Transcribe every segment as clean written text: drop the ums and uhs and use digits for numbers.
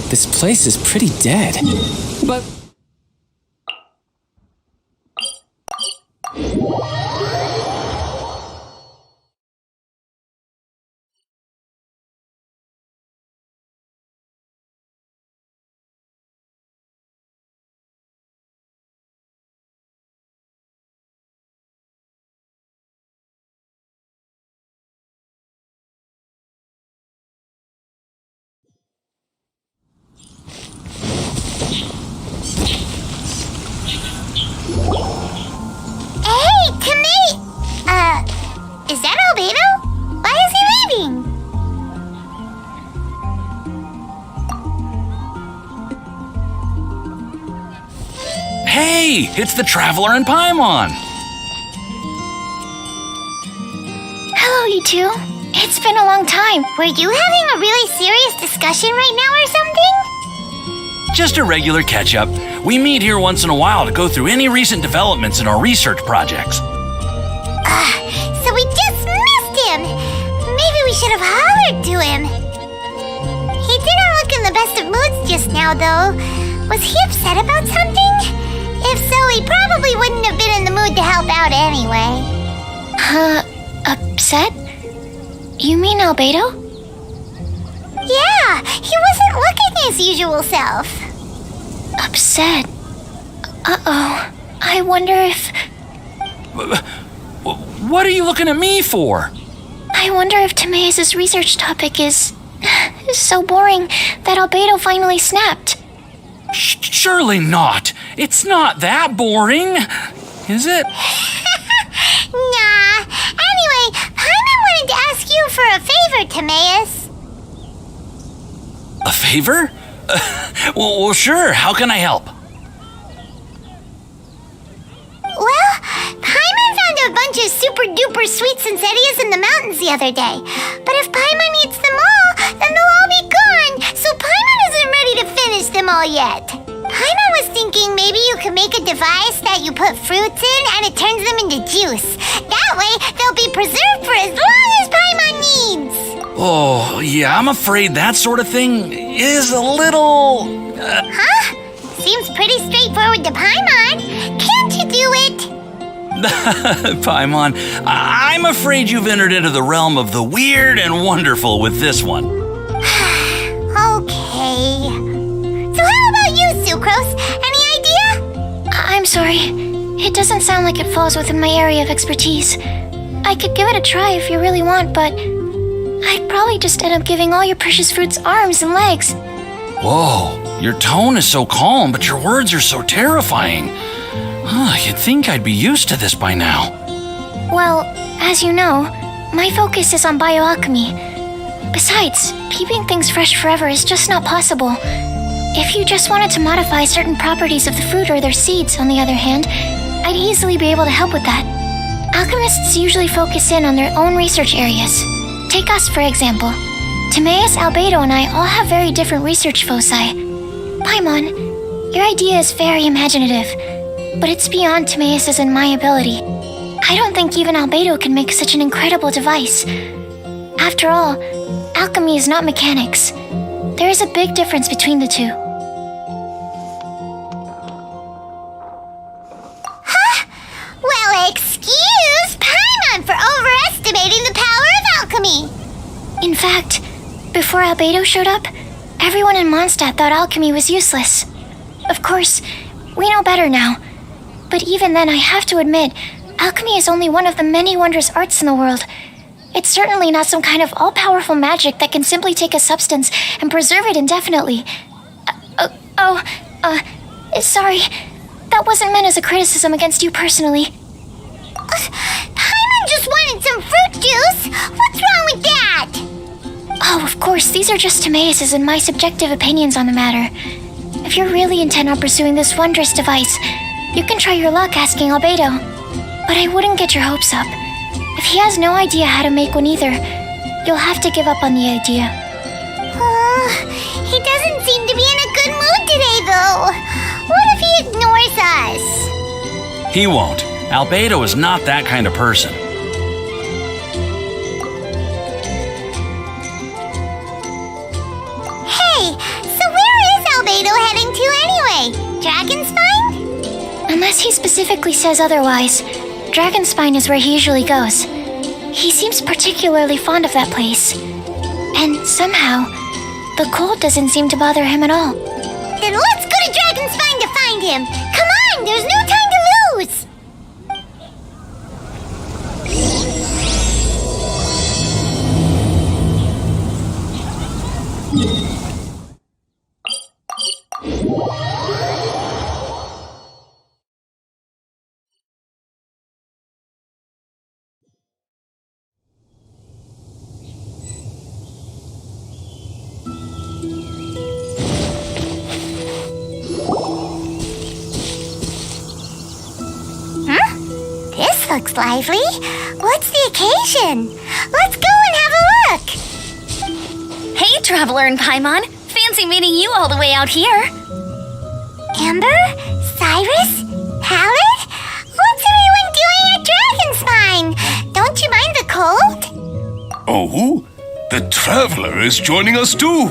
This place is pretty dead. But... Is that Albedo? Why is he leaving? Hey, it's the Traveler and Paimon. Hello, you two. It's been a long time. Were you having a really serious discussion right now or something? Just a regular catch-up. We meet here once in a while to go through any recent developments in our research projects. So we just missed him. Maybe we should have hollered to him. He didn't look in the best of moods just now, though. Was he upset about something? If so, he probably wouldn't have been in the mood to help out anyway. Upset? You mean Albedo? Yeah, he wasn't looking his usual self. Upset? Uh-oh. I wonder if... What are you looking at me for? I wonder if Timaeus' research topic is so boring that Albedo finally snapped. Surely not. It's not that boring, is it? Nah. Anyway, Paimon wanted to ask you for a favor, Timaeus. A favor? Well, sure. How can I help? Well, Paimon found a bunch of super-duper sweet Sincerias in the mountains the other day. But if Paimon eats them all, then they'll all be gone, so Paimon isn't ready to finish them all yet. Paimon was thinking maybe you could make a device that you put fruits in and it turns them into juice. That way, they'll be preserved for as long as Paimon needs. Oh, yeah, I'm afraid that sort of thing is a little... Huh? Seems pretty straightforward to Paimon. Can't you do it? Paimon, I'm afraid you've entered into the realm of the weird and wonderful with this one. Okay. So how about you, Sucrose? Any idea? I'm sorry. It doesn't sound like it falls within my area of expertise. I could give it a try if you really want, but I'd probably just end up giving all your precious fruits arms and legs. Whoa, your tone is so calm, but your words are so terrifying. You'd think I'd be used to this by now. Well, as you know, my focus is on bioalchemy. Besides, keeping things fresh forever is just not possible. If you just wanted to modify certain properties of the fruit or their seeds, on the other hand, I'd easily be able to help with that. Alchemists usually focus in on their own research areas. Take us, for example. Timaeus, Albedo, and I all have very different research foci. Paimon, your idea is very imaginative, but it's beyond Timaeus' and my ability. I don't think even Albedo can make such an incredible device. After all, alchemy is not mechanics. There is a big difference between the two. Huh? Well, excuse Paimon for overestimating the power of alchemy. In fact, before Albedo showed up, everyone in Mondstadt thought alchemy was useless. Of course, we know better now. But even then, I have to admit, alchemy is only one of the many wondrous arts in the world. It's certainly not some kind of all-powerful magic that can simply take a substance and preserve it indefinitely. Sorry. That wasn't meant as a criticism against you personally. Paimon just wanted some fruit juice. What's wrong with that? Oh, of course, these are just Timaeus' and my subjective opinions on the matter. If you're really intent on pursuing this wondrous device, you can try your luck asking Albedo. But I wouldn't get your hopes up. If he has no idea how to make one either, you'll have to give up on the idea. He doesn't seem to be in a good mood today, though. What if he ignores us? He won't. Albedo is not that kind of person. Hey, so where Pluto heading to anyway? Dragonspine? Unless he specifically says otherwise, Dragonspine is where he usually goes. He seems particularly fond of that place. And somehow, the cold doesn't seem to bother him at all. Then let's go to Dragonspine to find him! Come on, there's no time to lose! This looks lively. What's the occasion? Let's go and have a look. Hey, Traveler and Paimon. Fancy meeting you all the way out here. Amber? Cyrus? Pallid? What's everyone doing at Dragonspine? Don't you mind the cold? Oh, the Traveler is joining us too.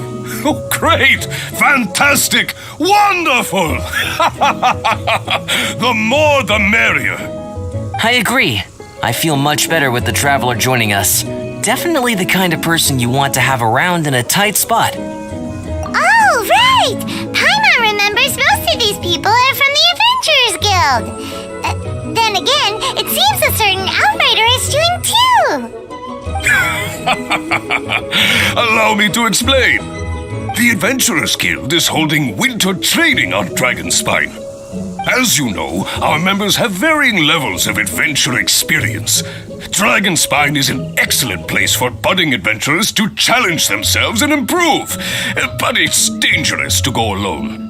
Oh, great! Fantastic! Wonderful! The more the merrier. I agree. I feel much better with the Traveler joining us. Definitely the kind of person you want to have around in a tight spot. Oh, right! Paimon remembers most of these people are from the Adventurers Guild. Then again, it seems a certain Outrider is doing too. Allow me to explain. The Adventurers Guild is holding winter training on Dragonspine. As you know, our members have varying levels of adventure experience. Dragonspine is an excellent place for budding adventurers to challenge themselves and improve, but it's dangerous to go alone.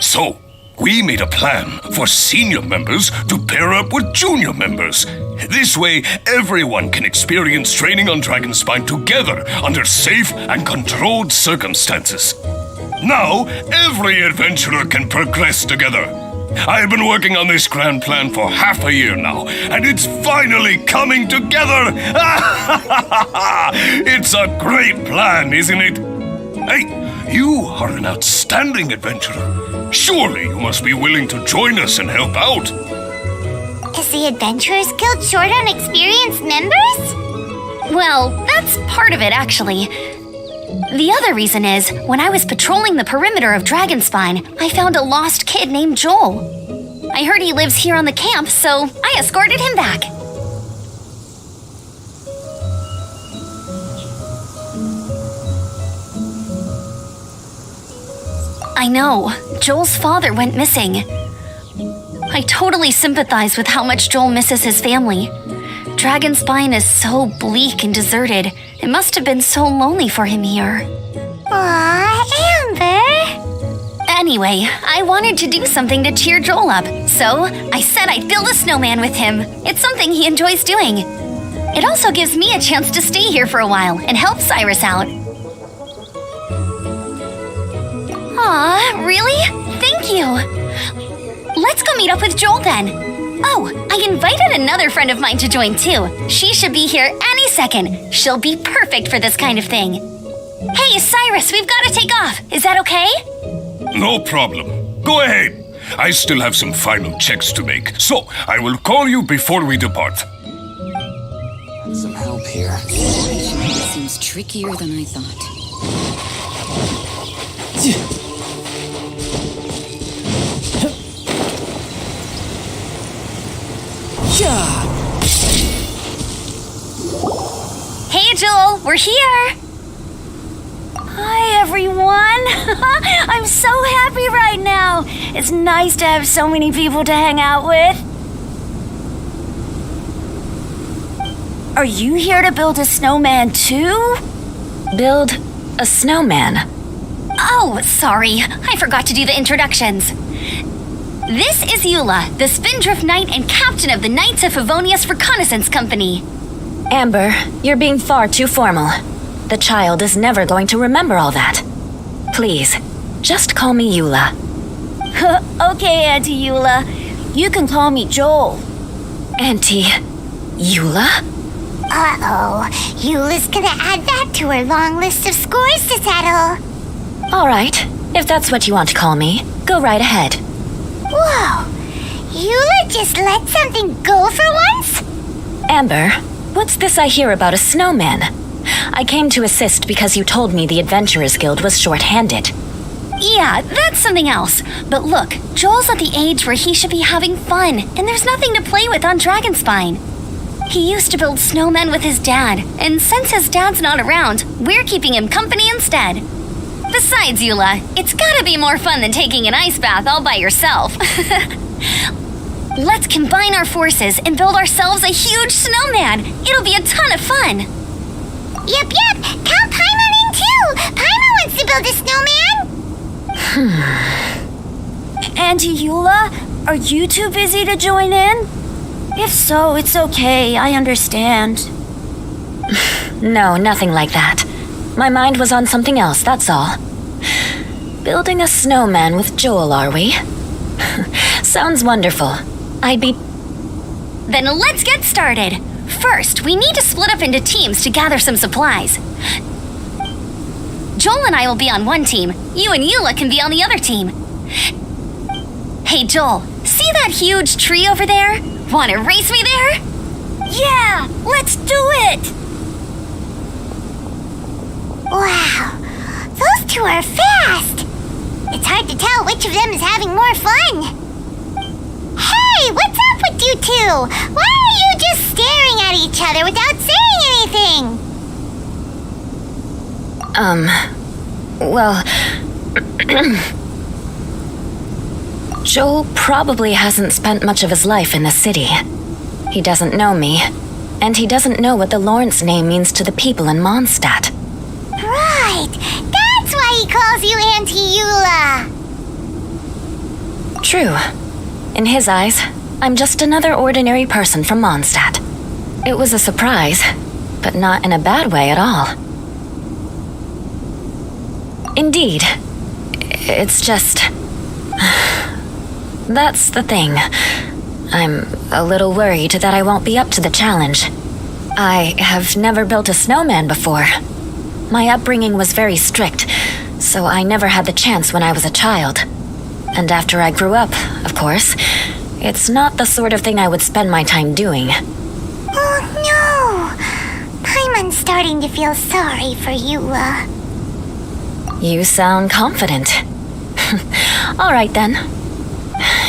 So, we made a plan for senior members to pair up with junior members. This way, everyone can experience training on Dragonspine together under safe and controlled circumstances. Now, every adventurer can progress together. I've been working on this grand plan for half a year now, and it's finally coming together! It's a great plan, isn't it? Hey, you are an outstanding adventurer. Surely you must be willing to join us and help out. Is the Adventurers Guild short on experienced members? Well, that's part of it, actually. The other reason is, when I was patrolling the perimeter of Dragonspine, I found a lost kid named Joel. I heard he lives here on the camp, so I escorted him back. I know, Joel's father went missing. I totally sympathize with how much Joel misses his family. Dragonspine is so bleak and deserted. It must have been so lonely for him here. Aw, Amber! Anyway, I wanted to do something to cheer Joel up, so I said I'd build a snowman with him. It's something he enjoys doing. It also gives me a chance to stay here for a while and help Cyrus out. Aw, really? Thank you! Let's go meet up with Joel then. Oh, I invited another friend of mine to join too. She should be here any second. She'll be perfect for this kind of thing. Hey, Cyrus, we've got to take off. Is that okay? No problem. Go ahead. I still have some final checks to make, so I will call you before we depart. Some help here. Seems trickier than I thought. Hey, Joel, we're here. Hi, everyone. I'm so happy right now. It's nice to have so many people to hang out with. Are you here to build a snowman too? Build a snowman? Oh, sorry. I forgot to do the introductions. This is Eula, the Spindrift Knight and captain of the Knights of Favonius Reconnaissance Company. Amber, you're being far too formal. The child is never going to remember all that. Please, just call me Eula. Okay, Auntie Eula. You can call me Joel. Auntie Eula? Uh-oh. Eula's gonna add that to her long list of scores to settle. All right, If that's what you want to call me, go right ahead. Whoa! Eula just let something go for once? Amber, what's this I hear about a snowman? I came to assist because you told me the Adventurers Guild was short-handed. Yeah, that's something else. But look, Joel's at the age where he should be having fun, and there's nothing to play with on Dragonspine. He used to build snowmen with his dad, and since his dad's not around, we're keeping him company instead. Besides, Eula, it's gotta be more fun than taking an ice bath all by yourself. Let's combine our forces and build ourselves a huge snowman. It'll be a ton of fun. Yep. Count Paimon in too. Paimon wants to build a snowman. Auntie Eula, are you too busy to join in? If so, it's okay. I understand. No, nothing like that. My mind was on something else, that's all. Building a snowman with Joel, are we? Sounds wonderful. I'd be... Then let's get started. First, we need to split up into teams to gather some supplies. Joel and I will be on one team. You and Eula can be on the other team. Hey, Joel, see that huge tree over there? Want to race me there? Yeah, let's do it! Wow, those two are fast. It's hard to tell which of them is having more fun. Hey, what's up with you two? Why are you just staring at each other without saying anything? Well... Joel probably hasn't spent much of his life in the city. He doesn't know me, and he doesn't know what the Lawrence name means to the people in Mondstadt. Right, that's why he calls you Auntie Eula. True. In his eyes, I'm just another ordinary person from Mondstadt. It was a surprise, but not in a bad way at all. Indeed. It's just... That's the thing. I'm a little worried that I won't be up to the challenge. I have never built a snowman before. My upbringing was very strict, so I never had the chance when I was a child. And after I grew up, of course, it's not the sort of thing I would spend my time doing. Oh no! Paimon's starting to feel sorry for Eula. You sound confident. All right then.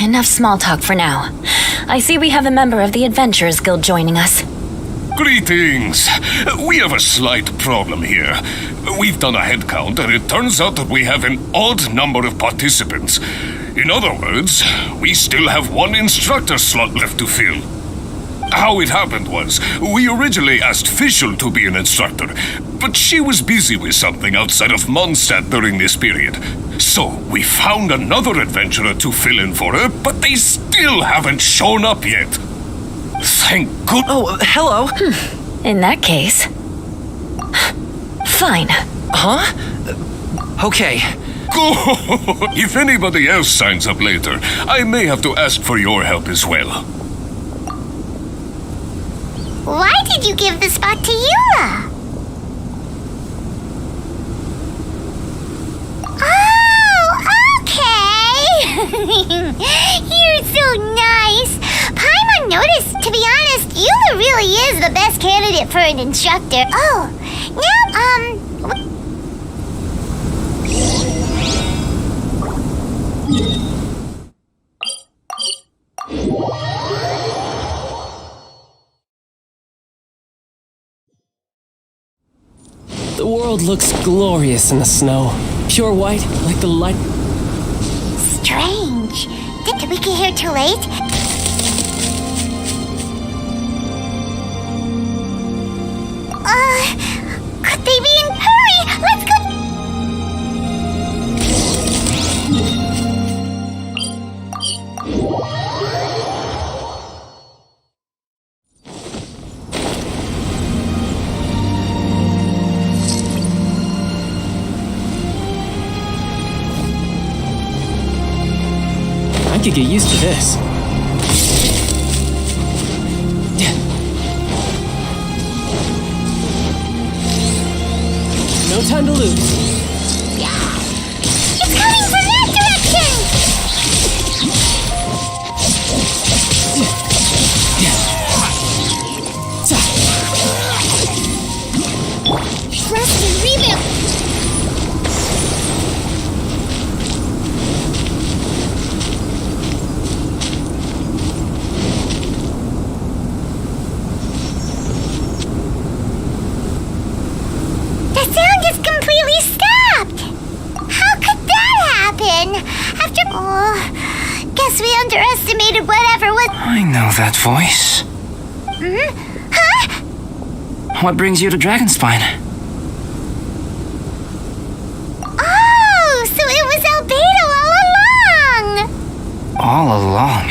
Enough small talk for now. I see we have a member of the Adventurers Guild joining us. Greetings. We have a slight problem here. We've done a head count, and it turns out that we have an odd number of participants. In other words, we still have one instructor slot left to fill. How it happened was, we originally asked Fischl to be an instructor, but she was busy with something outside of Mondstadt during this period. So we found another adventurer to fill in for her, but they still haven't shown up yet. Thank goodness. Oh, hello. In that case... Fine. Huh? Okay. If anybody else signs up later, I may have to ask for your help as well. Why did you give the spot to Eula? You're so nice. Paimon noticed, to be honest, Eula really is the best candidate for an instructor. Oh, now, The world looks glorious in the snow. Pure white, like the light... Strange. Did we get here too late? Could they be in hurry? Let's go. I could get used to this. No time to lose. It's It's coming from that direction! Thrust and rebound! The sound just completely stopped! How could that happen? After... Oh, guess we underestimated whatever was... I know that voice. Huh? What brings you to Dragonspine? Oh, so it was Albedo all along! All along?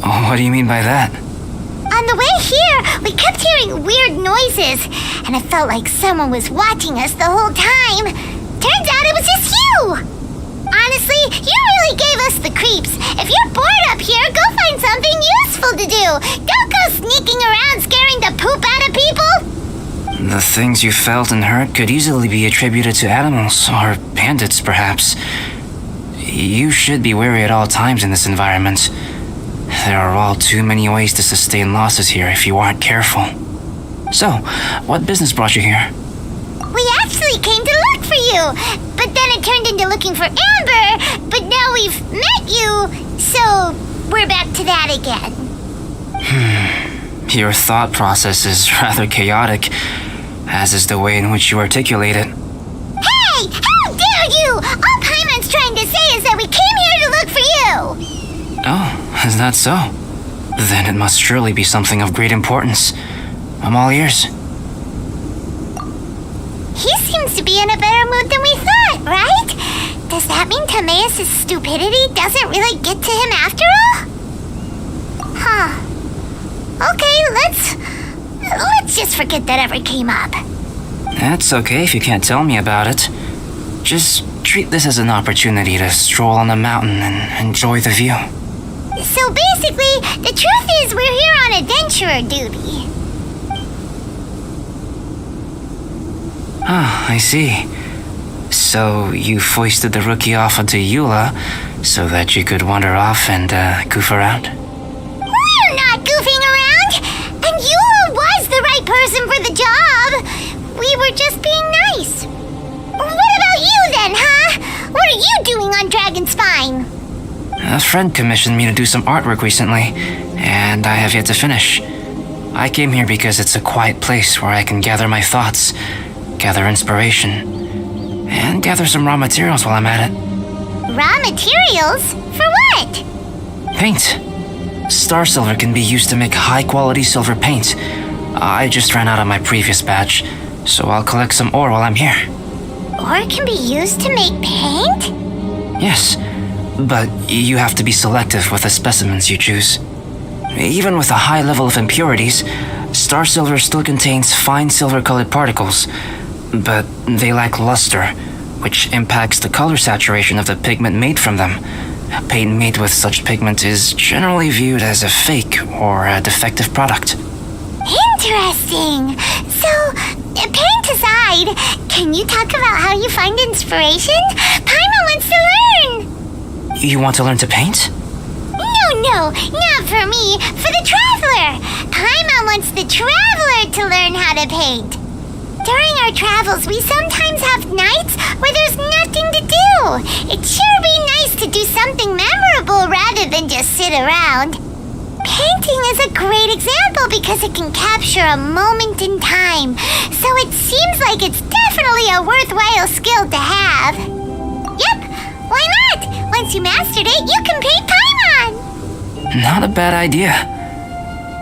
Oh, what do you mean by that? On the way here, we kept hearing weird noises, and it felt like someone was watching us the whole time. Turns out it was just you! Honestly, you really gave us the creeps. If you're bored up here, go find something useful to do. Don't go sneaking around scaring the poop out of people. The things you felt and heard could easily be attributed to animals, or bandits, perhaps. You should be wary at all times in this environment. There are all too many ways to sustain losses here if you aren't careful. So, what business brought you here? We actually came to look for you, but then it turned into looking for Amber, but now we've met you, so we're back to that again. Your thought process is rather chaotic, as is the way in which you articulate it. Hey! How dare you! All Paimon's trying to say is that we came here to look for you! Oh, is that so? Then it must surely be something of great importance. I'm all ears. He seems to be in a better mood than we thought, right? Does that mean Timaeus' stupidity doesn't really get to him after all? Huh. Okay, let's just forget that ever came up. That's okay if you can't tell me about it. Just treat this as an opportunity to stroll on the mountain and enjoy the view. So basically, the truth is we're here on adventurer duty. Ah, I see. So you foisted the rookie off onto Eula so that you could wander off and goof around? We're not goofing around! And Eula was the right person for the job! We were just being nice. What about you then, huh? What are you doing on Dragonspine? A friend commissioned me to do some artwork recently, and I have yet to finish. I came here because it's a quiet place where I can gather my thoughts, gather inspiration, and gather some raw materials while I'm at it. Raw materials? For what? Paint. Star silver can be used to make high-quality silver paint. I just ran out of my previous batch, so I'll collect some ore while I'm here. Ore can be used to make paint? Yes, but you have to be selective with the specimens you choose. Even with a high level of impurities, star silver still contains fine silver-colored particles, but they lack luster, which impacts the color saturation of the pigment made from them. Paint made with such pigment is generally viewed as a fake or a defective product. Interesting. So, paint aside, can you talk about how you find inspiration? Paimon wants to learn. You want to learn to paint? No, not for me. For the traveler. Paimon wants the traveler to learn how to paint. During our travels, we sometimes have nights where there's nothing to do. It'd sure be nice to do something memorable rather than just sit around. Painting is a great example because it can capture a moment in time. So it seems like it's definitely a worthwhile skill to have. Yep, why not? Once you mastered it, you can paint Paimon. Not a bad idea.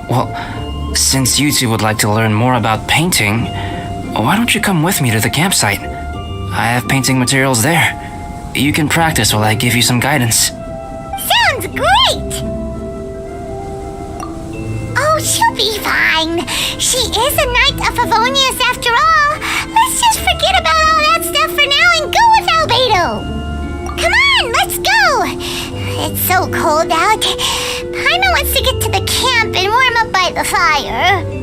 Well, since you two would like to learn more about painting, why don't you come with me to the campsite? I have painting materials there. You can practice while I give you some guidance. Sounds great! Oh, she'll be fine. She is a Knight of Favonius after all. Let's just forget about all that stuff for now and go with Albedo. Come on, let's go. It's so cold out. Paimon wants to get to the camp and warm up by the fire.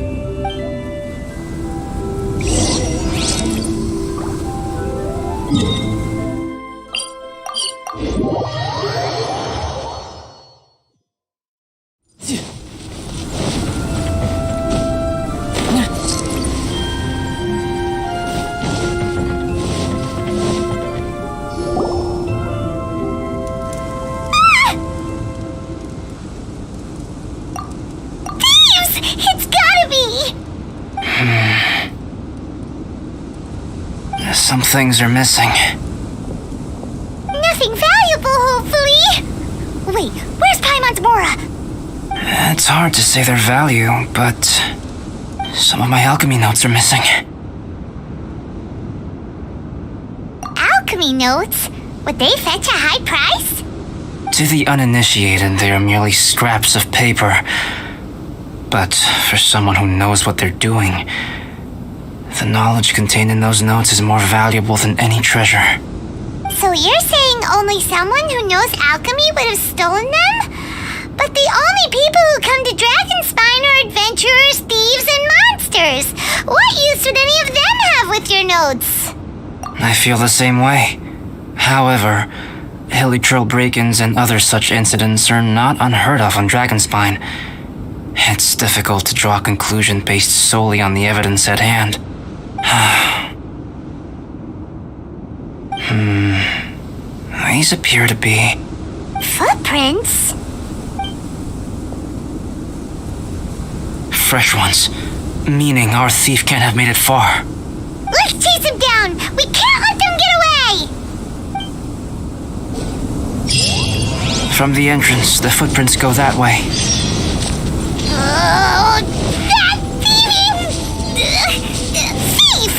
Some things are missing. Nothing valuable, hopefully. Wait, where's Paimon's Mora? It's hard to say their value, but some of my alchemy notes are missing. Alchemy notes? Would they fetch a high price? To the uninitiated, they are merely scraps of paper. But for someone who knows what they're doing, the knowledge contained in those notes is more valuable than any treasure. So you're saying only someone who knows alchemy would have stolen them? But the only people who come to Dragonspine are adventurers, thieves, and monsters. What use would any of them have with your notes? I feel the same way. However, hilly trail break-ins and other such incidents are not unheard of on Dragonspine. It's difficult to draw a conclusion based solely on the evidence at hand. These appear to be... Footprints? fresh ones. Meaning our thief can't have made it far. Let's chase him down! We can't let them get away! From the entrance, the footprints go that way. Oh, that thieving... thief!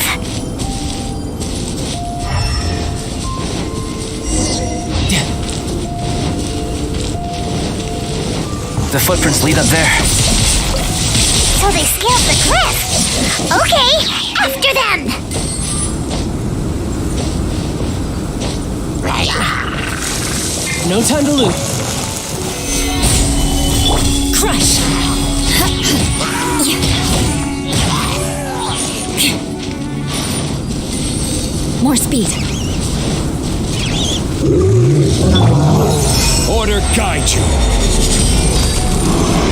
The footprints lead up there. So they scaled the cliff. Okay, after them! No time to lose. Crush! More speed. Order guide you.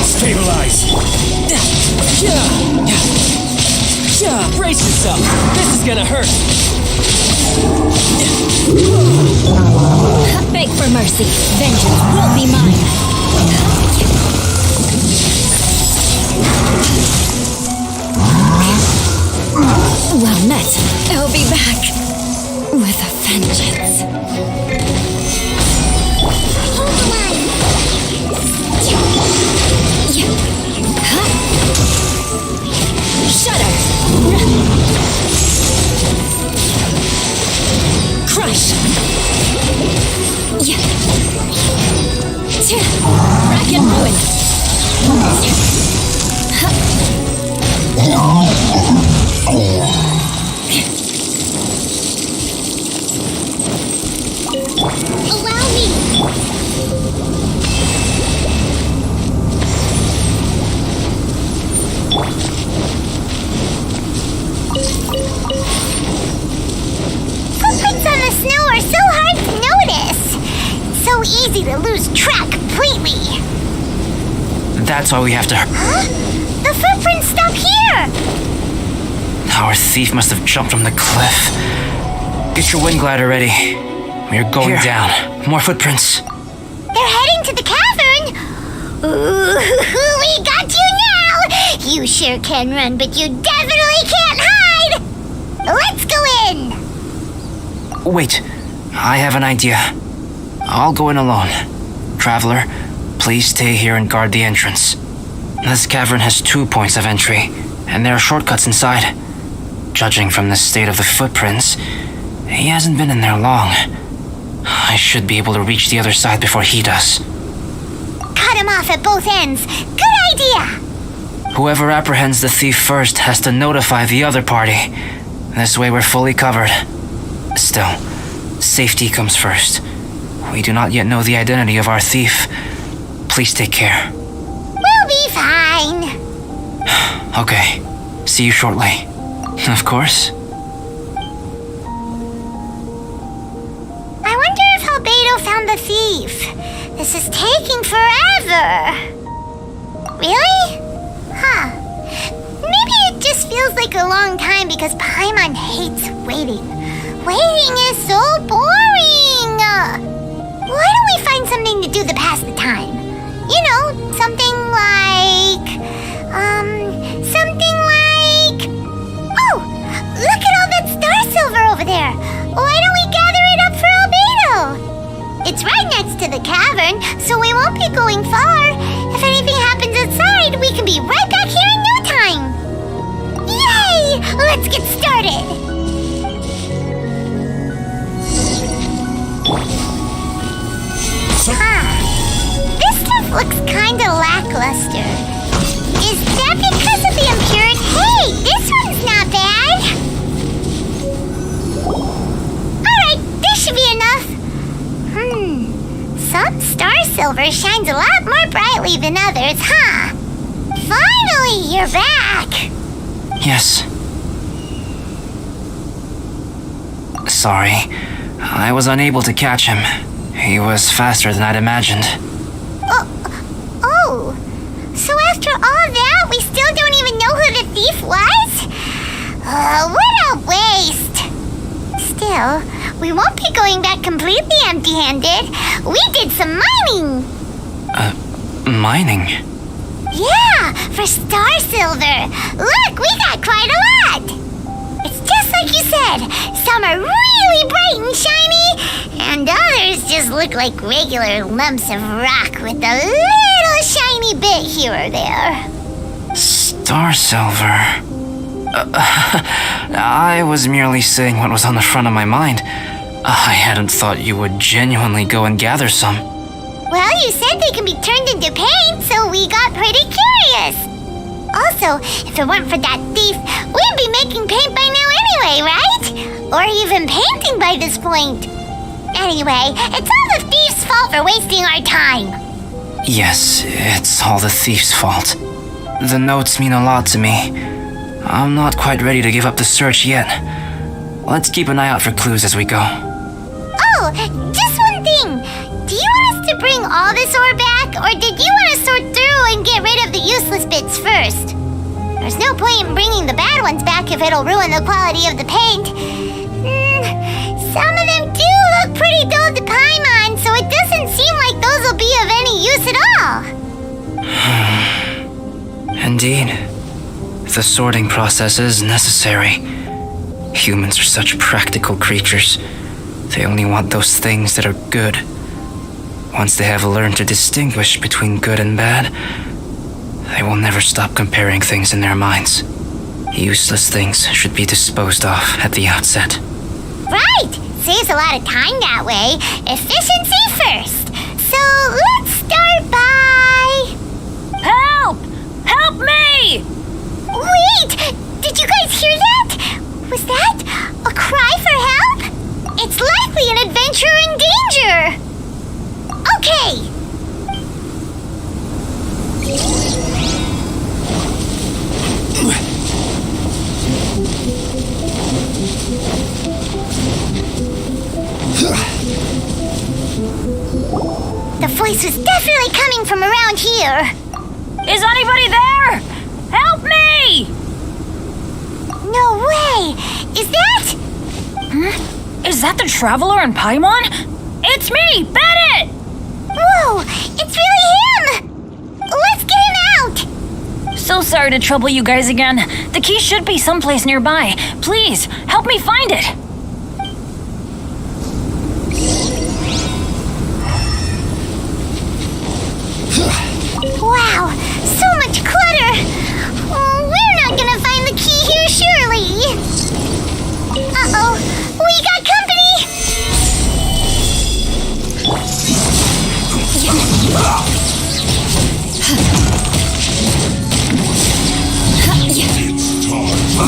Stabilize. Brace yourself. This is gonna hurt. Beg for mercy. Vengeance will be mine. Well met. I'll be back with a vengeance. Shudder! Crush! Rack and ruin! Allow me! Footprints on the snow are so hard to notice. So easy to lose track completely. That's why we have to... Huh? The footprints stop here! Our thief must have jumped from the cliff. Get your wind glider ready. We're going down. More footprints. They're heading to the cavern! Ooh, we got you now! You sure can run, but you definitely can't hide! Let's go in! Wait, I have an idea. I'll go in alone. Traveler, please stay here and guard the entrance. This cavern has 2 points of entry, and there are shortcuts inside. Judging from the state of the footprints, he hasn't been in there long. I should be able to reach the other side before he does. Cut him off at both ends. Good idea! Whoever apprehends the thief first has to notify the other party. This way we're fully covered. Still, safety comes first. We do not yet know the identity of our thief. Please take care. We'll be fine. Okay, see you shortly. Of course. I wonder if Albedo found the thief. This is taking forever. Really? Huh. Maybe it just feels like a long time because Paimon hates waiting. Waiting is so boring. Why don't we find something to do to pass the time? You know, something like be going far. If anything happens outside, we can be right back here in no time. Yay! Let's get started. This stuff looks kinda lackluster. Is that because of the impurity? Hey, this one's not bad. Alright, this should be enough. Some star silver shines a lot more brightly than others, huh? Finally, you're back. Yes. Sorry. I was unable to catch him. He was faster than I'd imagined. Oh. So after all that, we still don't even know who the thief was? What a waste. Still, we won't be going back completely empty-handed. We did some mining. Mining? Yeah, for star silver. Look, we got quite a lot. It's just like you said. Some are really bright and shiny, and others just look like regular lumps of rock with a little shiny bit here or there. Star silver. I was merely saying what was on the front of my mind. I hadn't thought you would genuinely go and gather some. Well, you said they can be turned into paint, so we got pretty curious. Also, if it weren't for that thief, we'd be making paint by now anyway, right? Or even painting by this point. Anyway, it's all the thief's fault for wasting our time. Yes, it's all the thief's fault. The notes mean a lot to me. I'm not quite ready to give up the search yet. Let's keep an eye out for clues as we go. Oh, just one thing. Do you want us to bring all this ore back, or did you want to sort through and get rid of the useless bits first? There's no point in bringing the bad ones back if it'll ruin the quality of the paint. Some of them do look pretty dull to Paimon, so it doesn't seem like those will be of any use at all. Indeed. The sorting process is necessary. Humans are such practical creatures. They only want those things that are good. Once they have learned to distinguish between good and bad, they will never stop comparing things in their minds. Useless things should be disposed of at the outset. Right! Saves a lot of time that way. Efficiency first. So let's start by... Help! Help me! Wait! Did you guys hear that? Was that a cry for help? It's likely an adventurer in danger. Okay. The voice was definitely coming from around here. Is anybody there? Help me! No way! Is that... Is that the Traveler in Paimon? It's me, Bennett! Whoa! It's really him! Let's get him out! So sorry to trouble you guys again. The key should be someplace nearby. Please, help me find it. Wow! So much clutter! Oh, we're not gonna find the key here, surely! Uh-oh! We got company!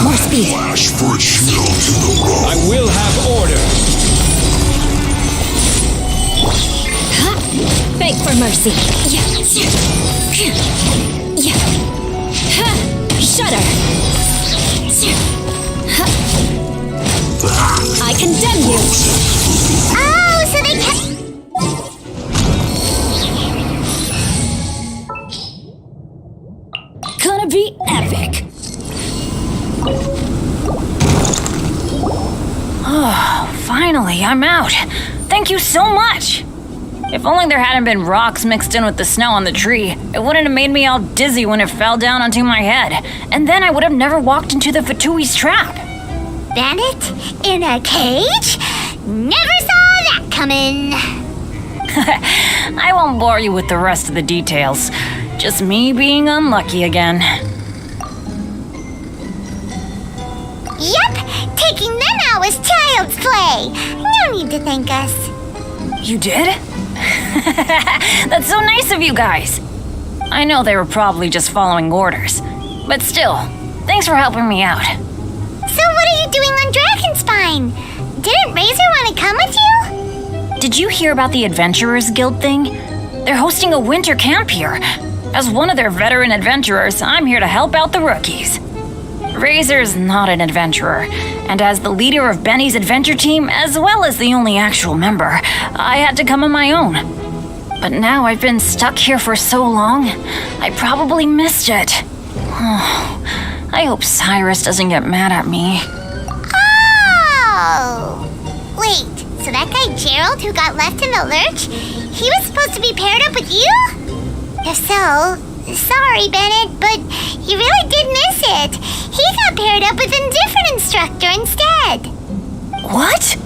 More speed. Flash for a shield to the road. I will have order. Beg for mercy. Shudder. I condemn you. Oh, so they can... Gonna be epic. Oh, finally, I'm out. Thank you so much. If only there hadn't been rocks mixed in with the snow on the tree, it wouldn't have made me all dizzy when it fell down onto my head. And then I would have never walked into the Fatui's trap. Bandit? In a cage? Never saw that coming. I won't bore you with the rest of the details. Just me being unlucky again. Yep, taking them out was child's play. No need to thank us. You did? That's so nice of you guys. I know they were probably just following orders, but still, thanks for helping me out. So what are you doing on Dragonspine? Didn't Razor want to come with you? Did you hear about the Adventurers Guild thing? They're hosting a winter camp here. As one of their veteran adventurers, I'm here to help out the rookies. Razor's not an adventurer, and as the leader of Benny's adventure team, as well as the only actual member, I had to come on my own. But now I've been stuck here for so long, I probably missed it. Oh, I hope Cyrus doesn't get mad at me. Oh! Wait, so that guy Gerald who got left in the lurch, he was supposed to be paired up with you? If so, sorry, Bennett, but you really did miss it. He got paired up with a different instructor instead. What?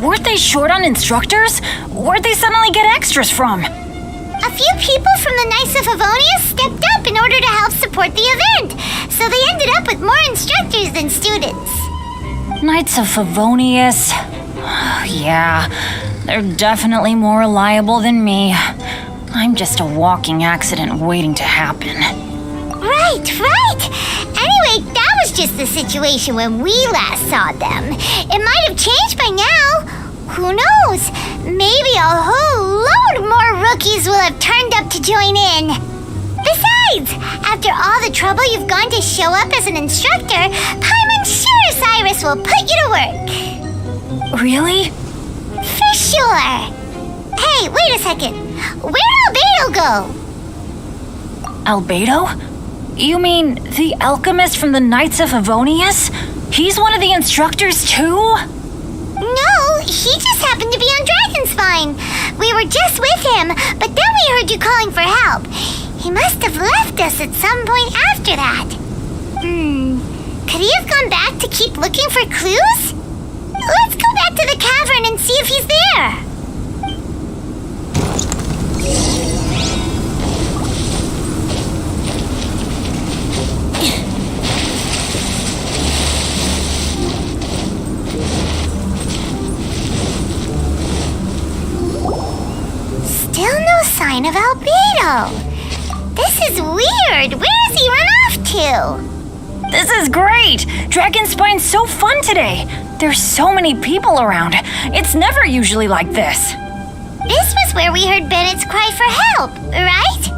Weren't they short on instructors? Where'd they suddenly get extras from? A few people from the Knights of Avonia stepped up in order to help support the event, so they ended up with more instructors than students. Knights of Favonius. Yeah, they're definitely more reliable than me. I'm just a walking accident waiting to happen. Right. Anyway, that was just the situation when we last saw them. It might have changed by now. Who knows? Maybe a whole load more rookies will have turned up to join in. Besides, after all the trouble you've gone to show up as an instructor, I'm sure Cyrus will put you to work. Really? For sure. Hey, wait a second. Where'd Albedo go? Albedo? You mean the alchemist from the Knights of Favonius? He's one of the instructors too? No, he just happened to be on Dragonspine. We were just with him, but then we heard you calling for help. He must have left us at some point after that. Could he have gone back to keep looking for clues? Let's go back to the cavern and see if he's there. Still no sign of Albedo. This is weird. Where has he run off to? This is great! Dragonspine's so fun today! There's so many people around. It's never usually like this. This was where we heard Bennett's cry for help, right?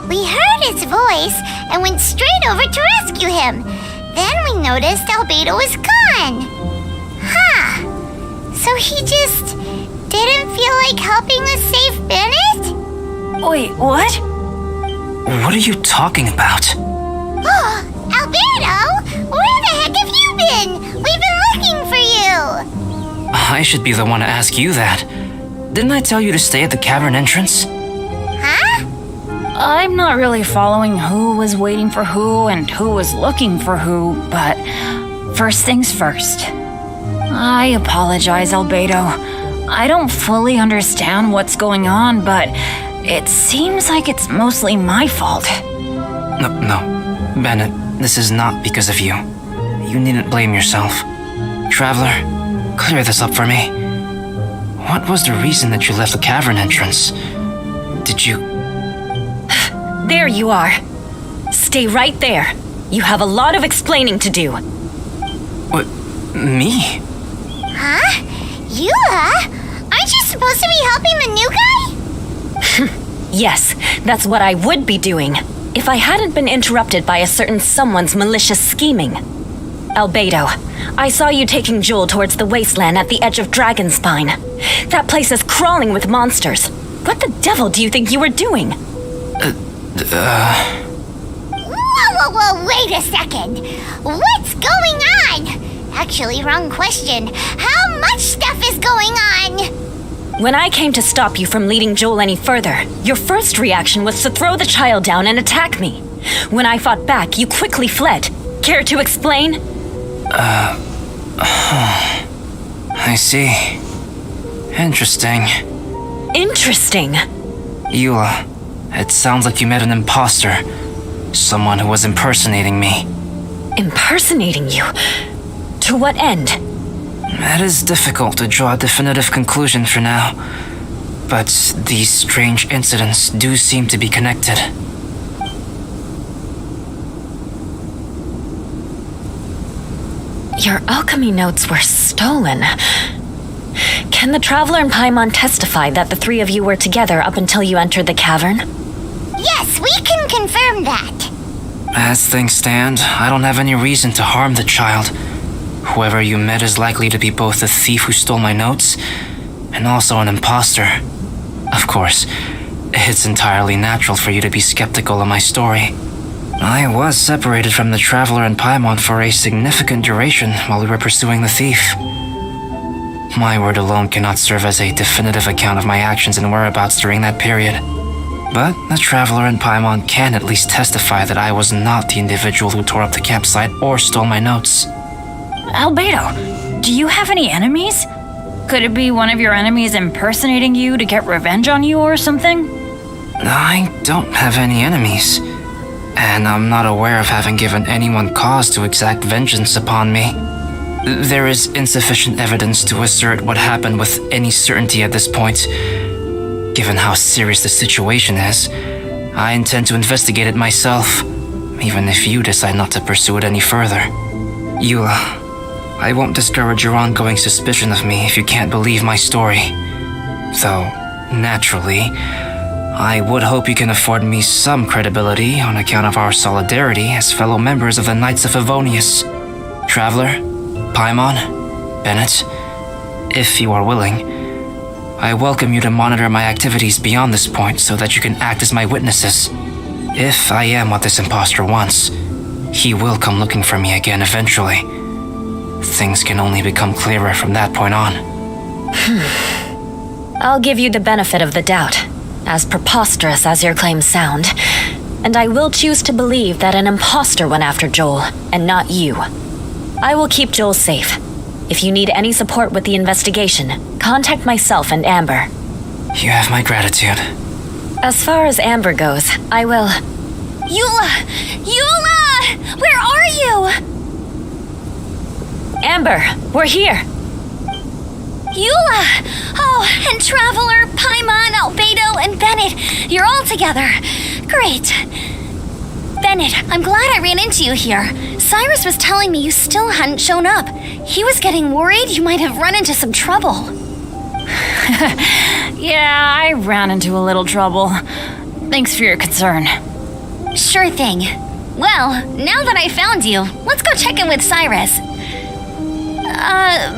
We heard his voice and went straight over to rescue him. Then we noticed Albedo was gone. Huh. So he just didn't feel like helping us save Bennett? Wait, what? What are you talking about? Oh, Albedo! Where the heck have you been? We've been looking for you! I should be the one to ask you that. Didn't I tell you to stay at the cavern entrance? Huh? I'm not really following who was waiting for who and who was looking for who, but first things first. I apologize, Albedo. I don't fully understand what's going on, but it seems like it's mostly my fault. No, Bennett, this is not because of you. You needn't blame yourself. Traveler, clear this up for me. What was the reason that you left the cavern entrance? Did you... There you are. Stay right there. You have a lot of explaining to do. What? Me? Huh? You, Aren't you supposed to be helping the new guy? Yes, that's what I would be doing, if I hadn't been interrupted by a certain someone's malicious scheming. Albedo, I saw you taking Jewel towards the wasteland at the edge of Dragonspine. That place is crawling with monsters. What the devil do you think you were doing? Whoa, wait a second. What's going on? Actually, wrong question. How much stuff is going on? When I came to stop you from leading Joel any further, your first reaction was to throw the child down and attack me. When I fought back, you quickly fled. Care to explain? I see. Interesting. Interesting. Eula, it sounds like you met an imposter. Someone who was impersonating me. Impersonating you? To what end? It is difficult to draw a definitive conclusion for now. But these strange incidents do seem to be connected. Your alchemy notes were stolen. Can the Traveler and Paimon testify that the three of you were together up until you entered the cavern? Yes, we can confirm that. As things stand, I don't have any reason to harm the child. Whoever you met is likely to be both the thief who stole my notes and also an imposter. Of course, it's entirely natural for you to be skeptical of my story. I was separated from the Traveler and Paimon for a significant duration while we were pursuing the thief. My word alone cannot serve as a definitive account of my actions and whereabouts during that period. But the Traveler and Paimon can at least testify that I was not the individual who tore up the campsite or stole my notes. Albedo, do you have any enemies? Could it be one of your enemies impersonating you to get revenge on you or something? I don't have any enemies. And I'm not aware of having given anyone cause to exact vengeance upon me. There is insufficient evidence to assert what happened with any certainty at this point. Given how serious the situation is, I intend to investigate it myself, even if you decide not to pursue it any further. Eula, I won't discourage your ongoing suspicion of me if you can't believe my story. Though, naturally, I would hope you can afford me some credibility on account of our solidarity as fellow members of the Knights of Favonius. Traveler, Paimon, Bennett, if you are willing, I welcome you to monitor my activities beyond this point so that you can act as my witnesses. If I am what this imposter wants, he will come looking for me again eventually. Things can only become clearer from that point on. I'll give you the benefit of the doubt, as preposterous as your claims sound, and I will choose to believe that an imposter went after Joel, and not you. I will keep Joel safe. If you need any support with the investigation, contact myself and Amber. You have my gratitude. As far as Amber goes, I will... Eula! Eula! Where are you? Amber, we're here! Eula! Oh, and Traveler, Paimon, Albedo, and Bennett. You're all together. Great. Bennett, I'm glad I ran into you here. Cyrus was telling me you still hadn't shown up. He was getting worried you might have run into some trouble. Yeah, I ran into a little trouble. Thanks for your concern. Sure thing. Well, now that I found you, let's go check in with Cyrus.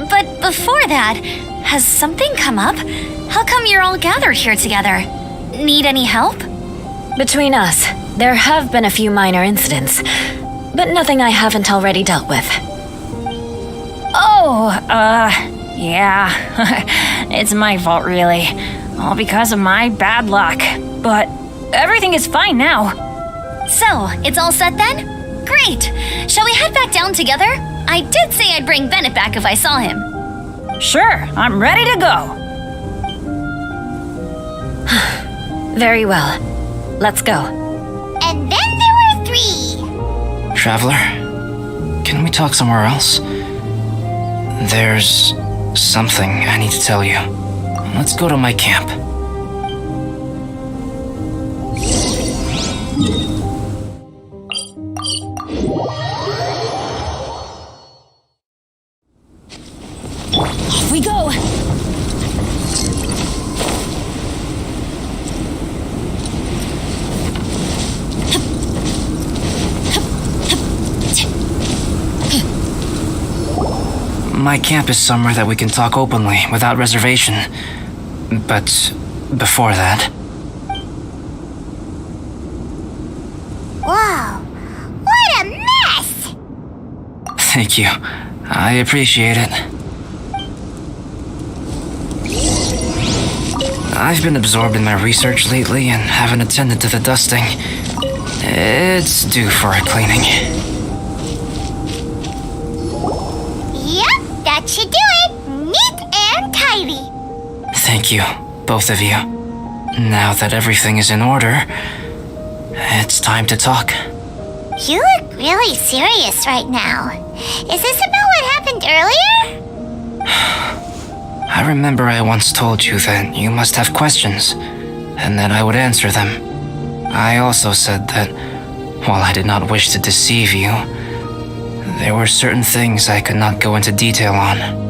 But before that, has something come up? How come you're all gathered here together? Need any help? Between us, there have been a few minor incidents, but nothing I haven't already dealt with. Yeah. It's my fault, really. All because of my bad luck. But everything is fine now. So, it's all set then? Great! Shall we head back down together? I did say I'd bring Bennett back if I saw him. Sure, I'm ready to go. Very well. Let's go. And then there were 3. Traveler, can we talk somewhere else? There's something I need to tell you. Let's go to my camp. Off we go. My camp is somewhere that we can talk openly, without reservation. But before that... Whoa, what a mess! Thank you. I appreciate it. I've been absorbed in my research lately and haven't attended to the dusting. It's due for a cleaning. Yep, that should do it. Neat and tidy. Thank you, both of you. Now that everything is in order, it's time to talk. You look really serious right now. Is this about what happened earlier? I remember I once told you that you must have questions, and that I would answer them. I also said that, while I did not wish to deceive you, there were certain things I could not go into detail on.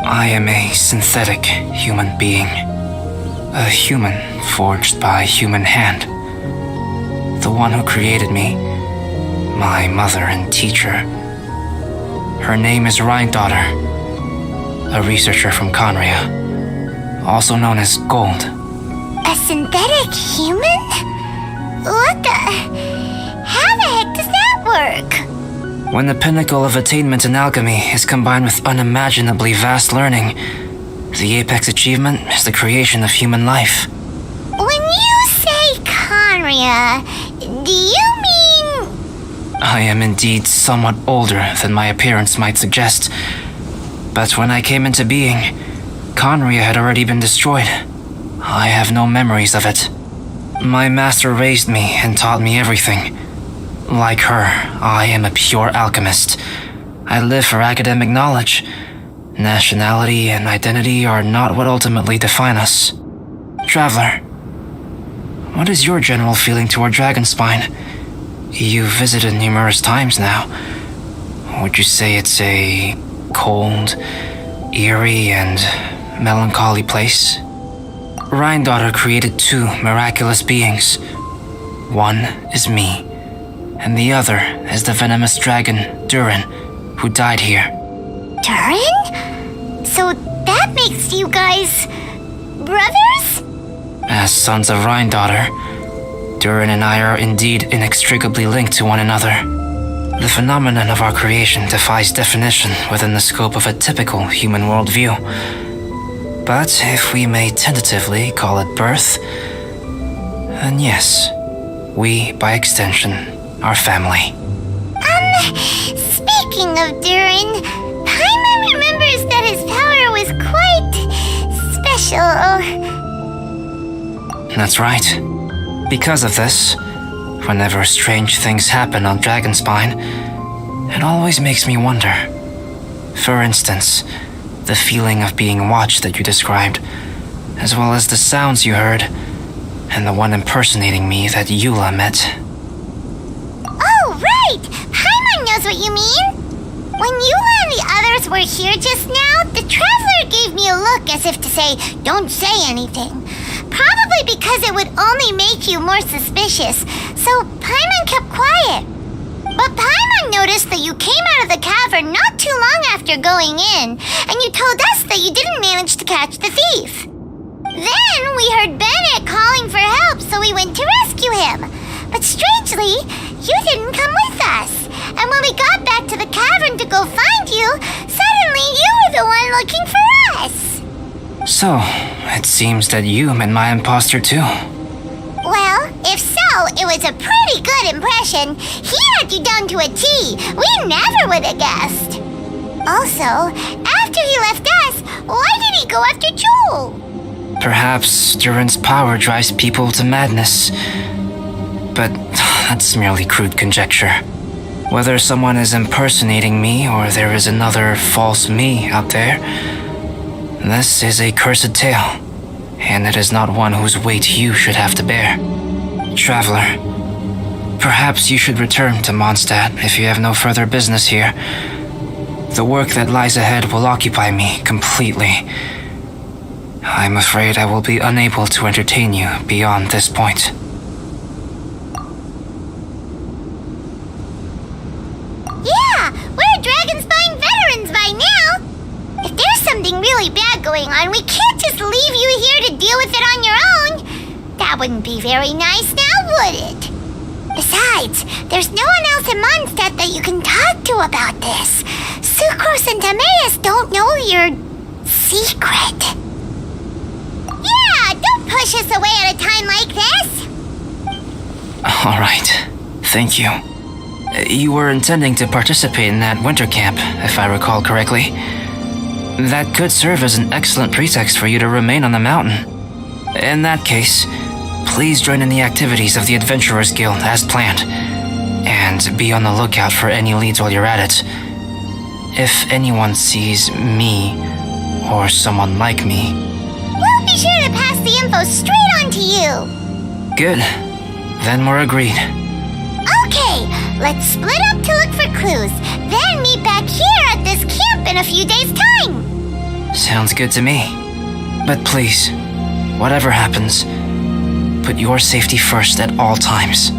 I am a synthetic human being. A human forged by a human hand. The one who created me, my mother and teacher. Her name is Daughter, a researcher from Conria, also known as Gold. A synthetic human? What the... How the heck does that work? When the pinnacle of attainment in alchemy is combined with unimaginably vast learning, the apex achievement is the creation of human life. When you say Conria, do you mean... I am indeed somewhat older than my appearance might suggest, but when I came into being, Conria had already been destroyed. I have no memories of it. My master raised me and taught me everything. Like her, I am a pure alchemist. I live for academic knowledge. Nationality and identity are not what ultimately define us. Traveler, what is your general feeling toward Dragonspine? You've visited numerous times now. Would you say it's a cold, eerie, and melancholy place? Daughter created two miraculous beings. One is me, and the other is the venomous dragon, Durin, who died here. Durin? So that makes you guys... brothers? As sons of Daughter, Durin and I are indeed inextricably linked to one another. The phenomenon of our creation defies definition within the scope of a typical human worldview. But if we may tentatively call it birth, then yes, we, by extension, are family. Speaking of Durin, Paimon remembers that his power was quite special. That's right. Because of this, whenever strange things happen on Dragonspine, it always makes me wonder. For instance, the feeling of being watched that you described, as well as the sounds you heard, and the one impersonating me that Eula met. Oh, right! Paimon knows what you mean! When Eula and the others were here just now, the Traveler gave me a look as if to say, don't say anything. Probably because it would only make you more suspicious, so Paimon kept quiet. But Paimon noticed that you came out of the cavern not too long after going in, and you told us that you didn't manage to catch the thief. Then we heard Bennett calling for help, so we went to rescue him. But strangely, you didn't come with us. And when we got back to the cavern to go find you, suddenly you were the one looking for us. So, it seems that you met my imposter too. Well, if so, it was a pretty good impression. He had you down to a T. We never would have guessed. Also, after he left us, why did he go after Joel? Perhaps Durin's power drives people to madness. But that's merely crude conjecture. Whether someone is impersonating me or there is another false me out there, this is a cursed tale, and it is not one whose weight you should have to bear. Traveler, perhaps you should return to Mondstadt if you have no further business here. The work that lies ahead will occupy me completely. I'm afraid I will be unable to entertain you beyond this point. Yeah, we're Dragonspine veterans by now. If there's something really bad going on, we can't just leave you here to deal with it on your own. That wouldn't be very nice now, would it? Besides, there's no one else in Mondstadt that you can talk to about this. Sucrose and Timaeus don't know your secret. Yeah, don't push us away at a time like this. All right, thank you. You were intending to participate in that winter camp, if I recall correctly. That could serve as an excellent pretext for you to remain on the mountain. In that case, please join in the activities of the Adventurers Guild as planned, and be on the lookout for any leads while you're at it. If anyone sees me, or someone like me... We'll be sure to pass the info straight on to you! Good. Then we're agreed. Okay, let's split up to look for clues, then meet back here at this camp in a few days' time! Sounds good to me. But please, whatever happens, put your safety first at all times.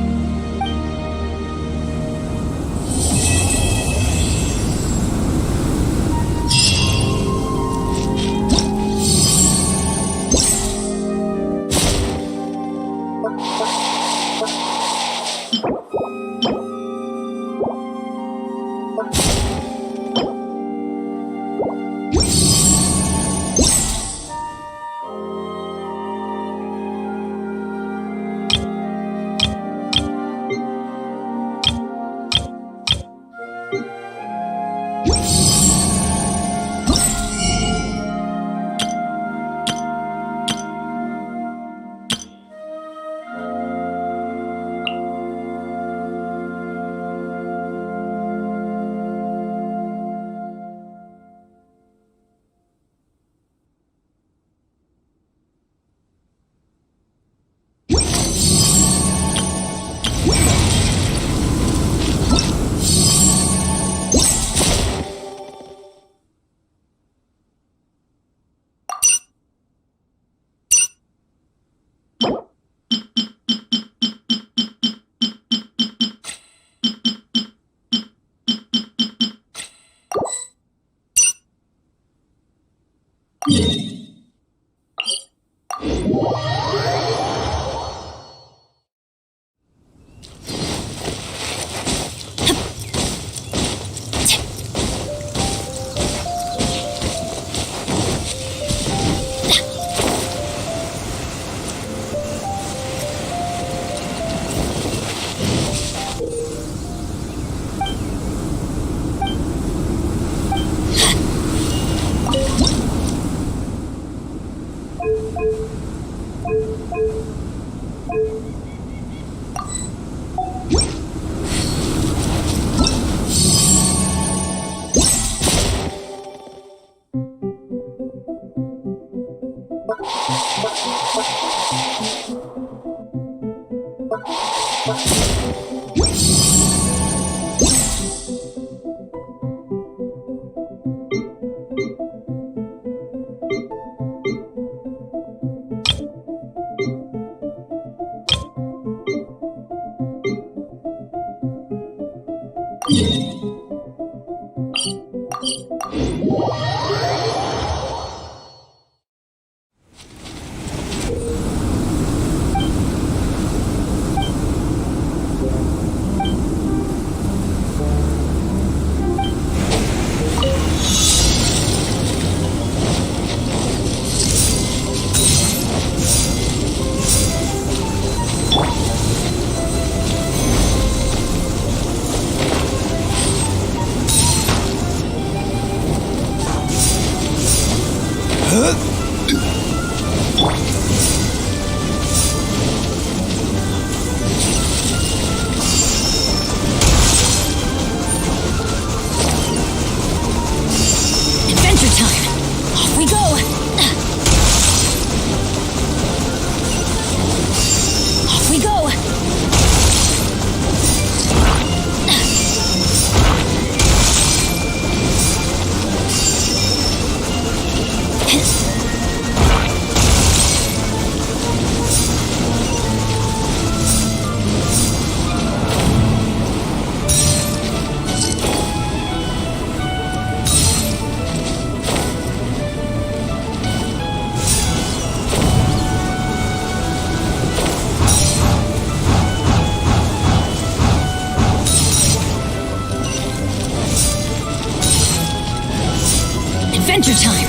Adventure time!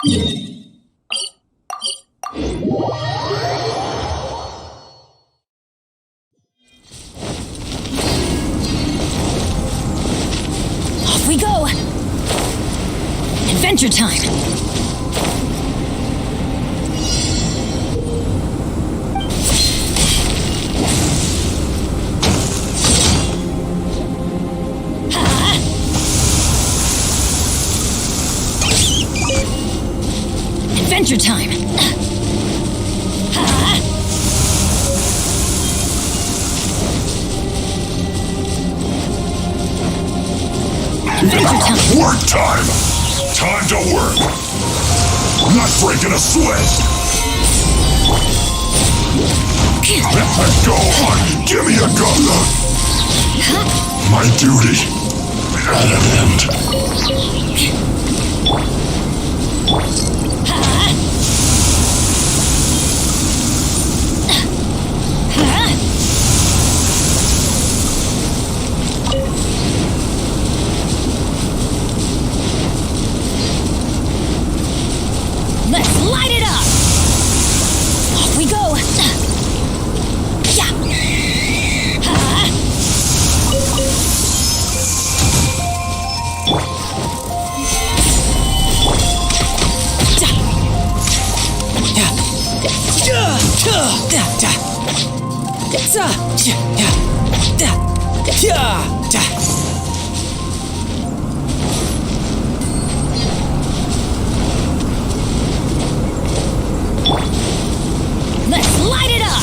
Off we go! Adventure time! Adventure time! Adventure time! Work time! Time to work! Not breaking a sweat! Go on! Give me a gun! My duty at an end. Let's light it up! Off we go! Yeah! Let's light it up!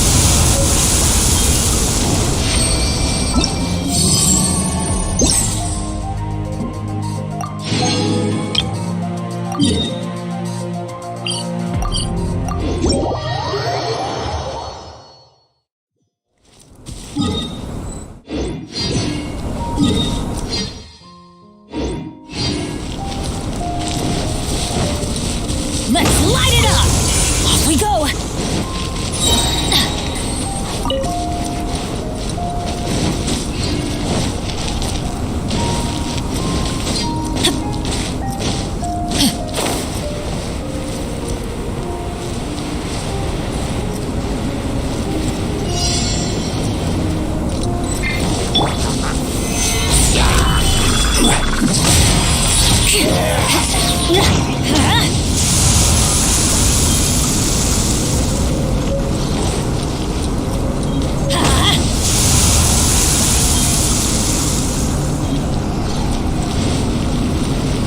Let's light it up! Off we go!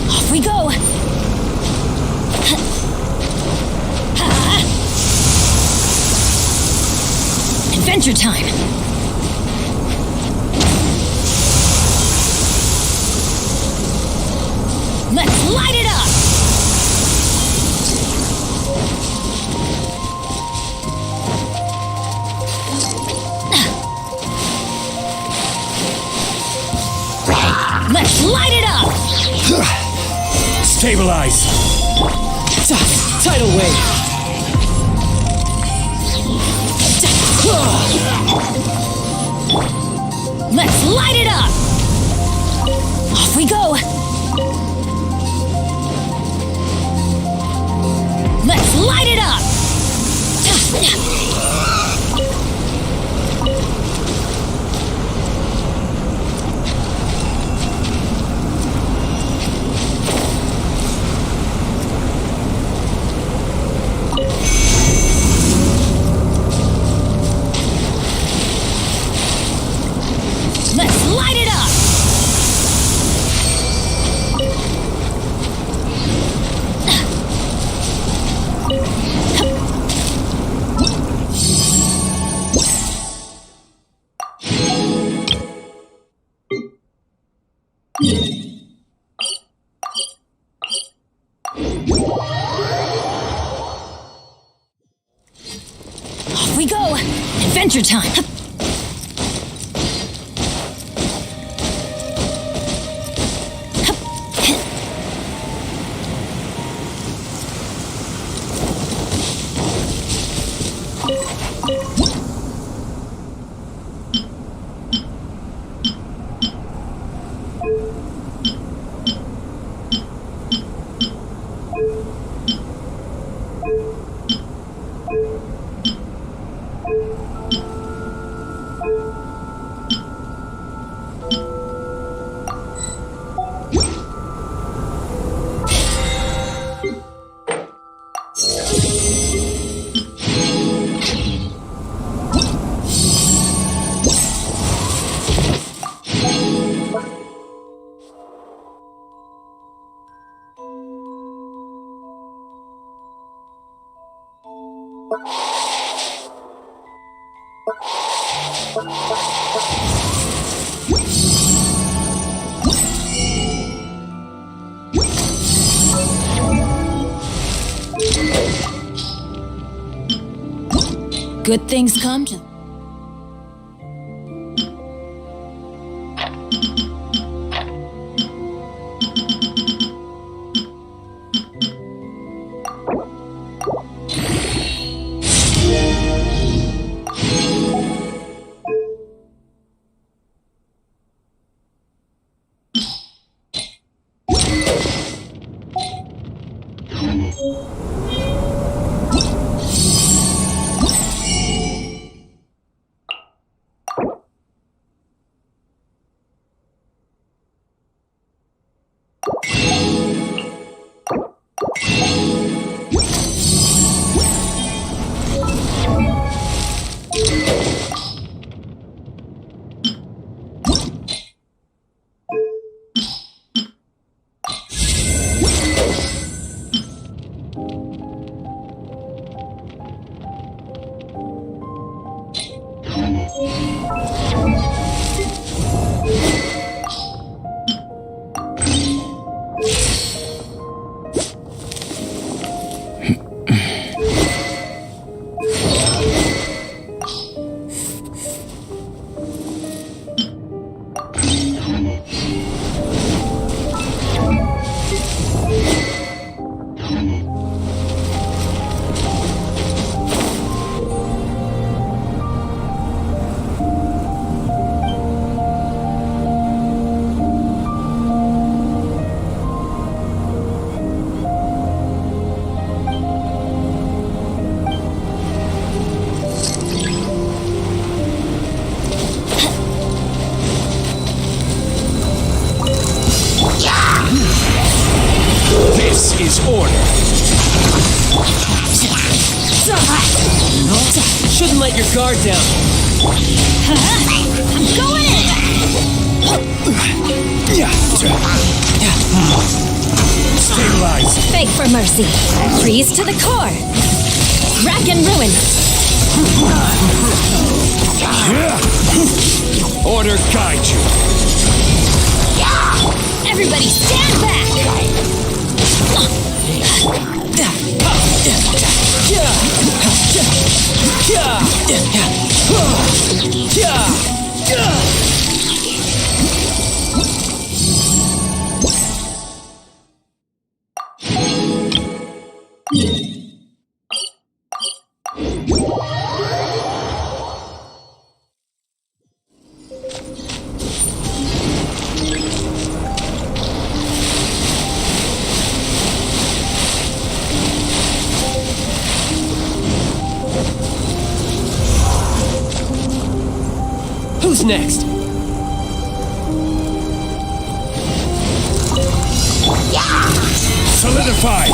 Off we go! Adventure time! Let's light it up! Let's light it up! Stabilize! Tidal wave! Let's light it up! Off we go! Let's light it up! Let's light it up! Off we go! Adventure time! Good things come to... Shouldn't let your guard down. I'm going in! Stabilize. Beg for mercy. Freeze to the core. Rack and ruin. Order guide you. Everybody stand back! Who's next? Solidify!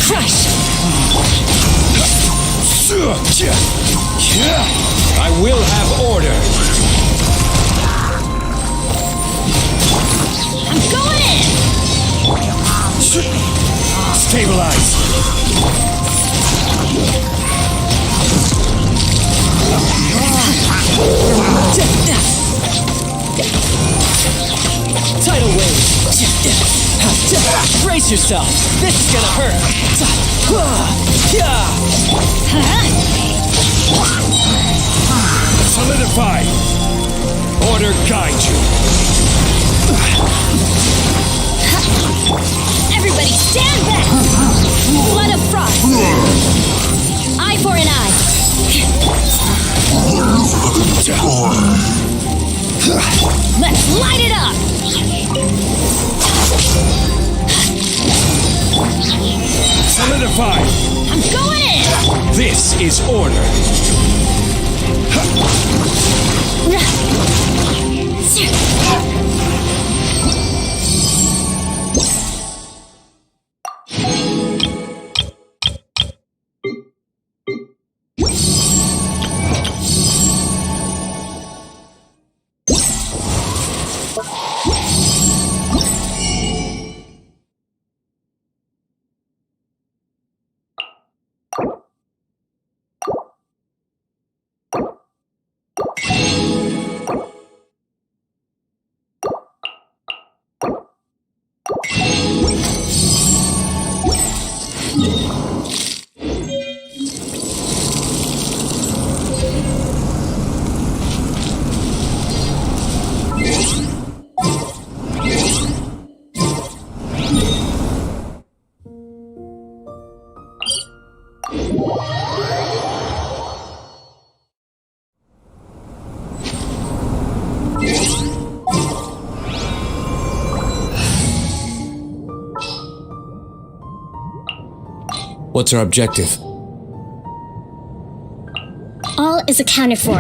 Crush! I will have order! I'm going in! Stabilize! Tidal wave! Brace yourself! This is gonna hurt! Solidify! Order guide you! Everybody stand back! Blood of frost! Eye for an eye! Let's light it up! Solidify! I'm going in! This is order! What's our objective? All is accounted for.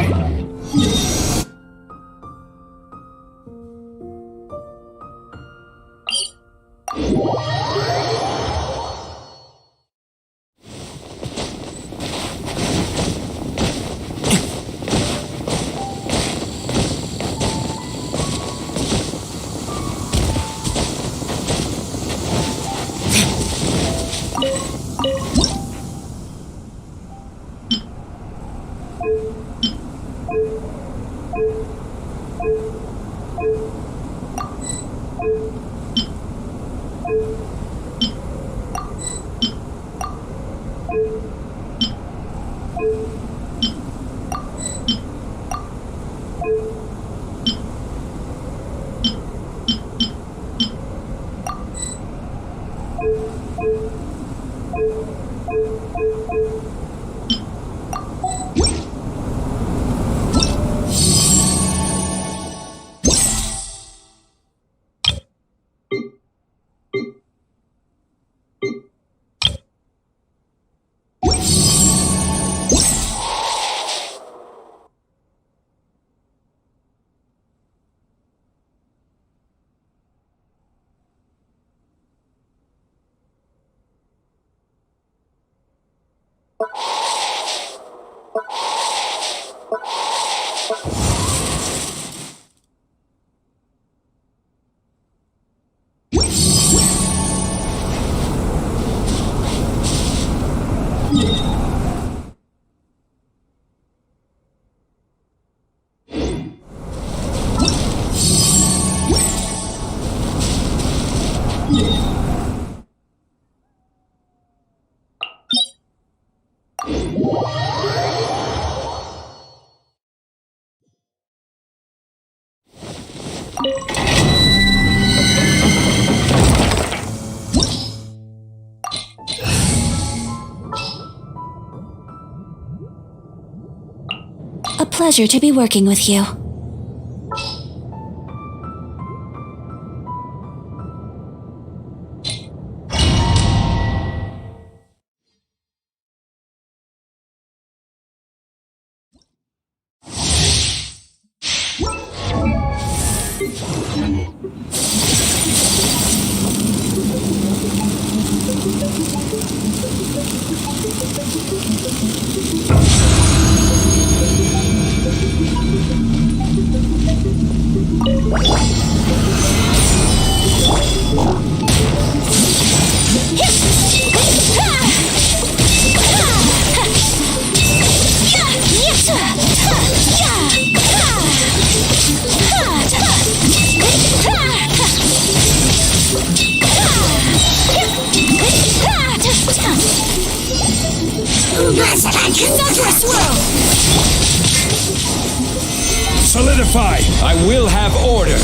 A pleasure to be working with you. Solidify! I will have order!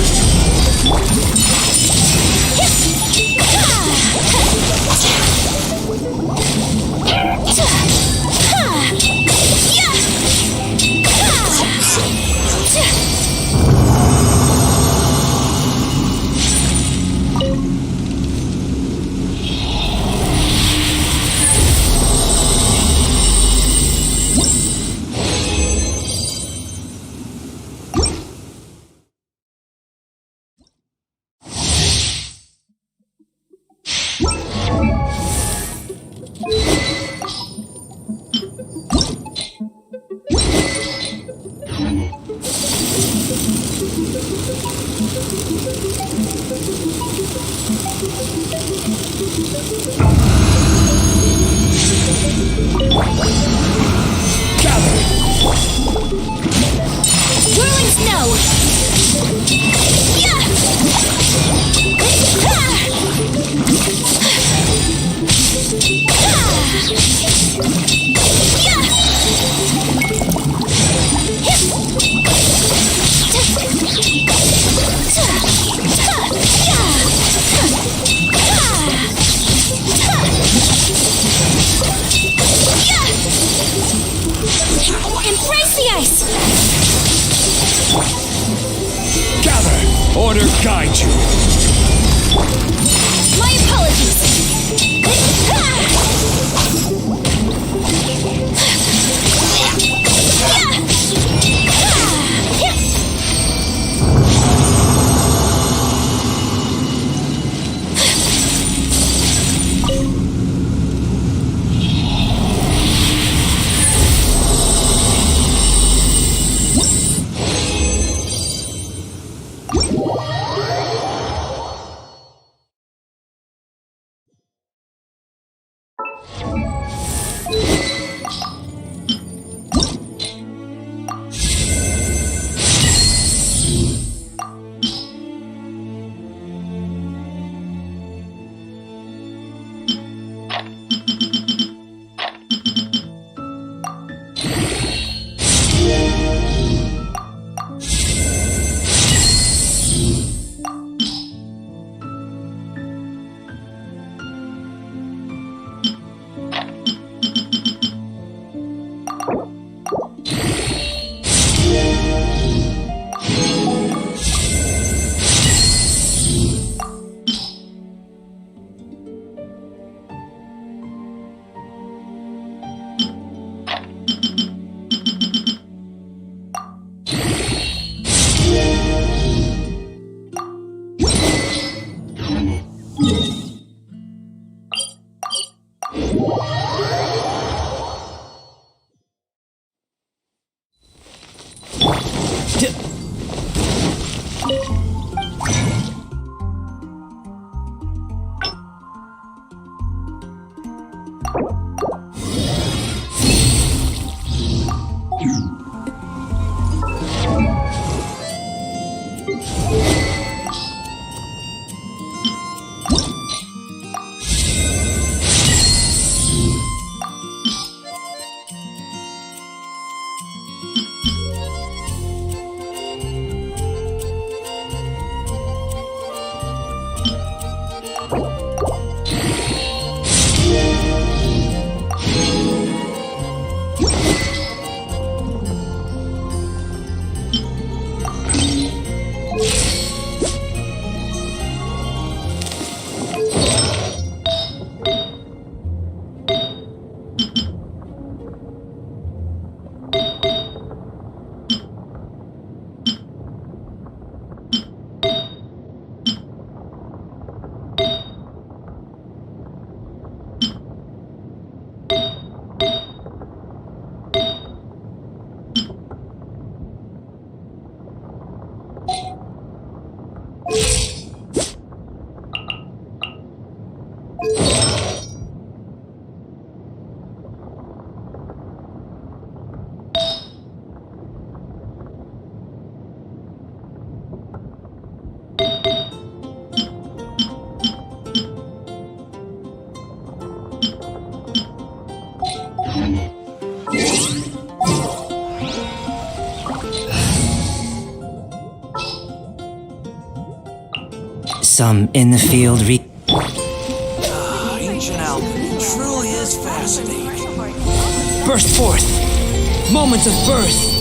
some in-the-field Ancient alchemy truly is fascinating. Burst forth! Moments of birth!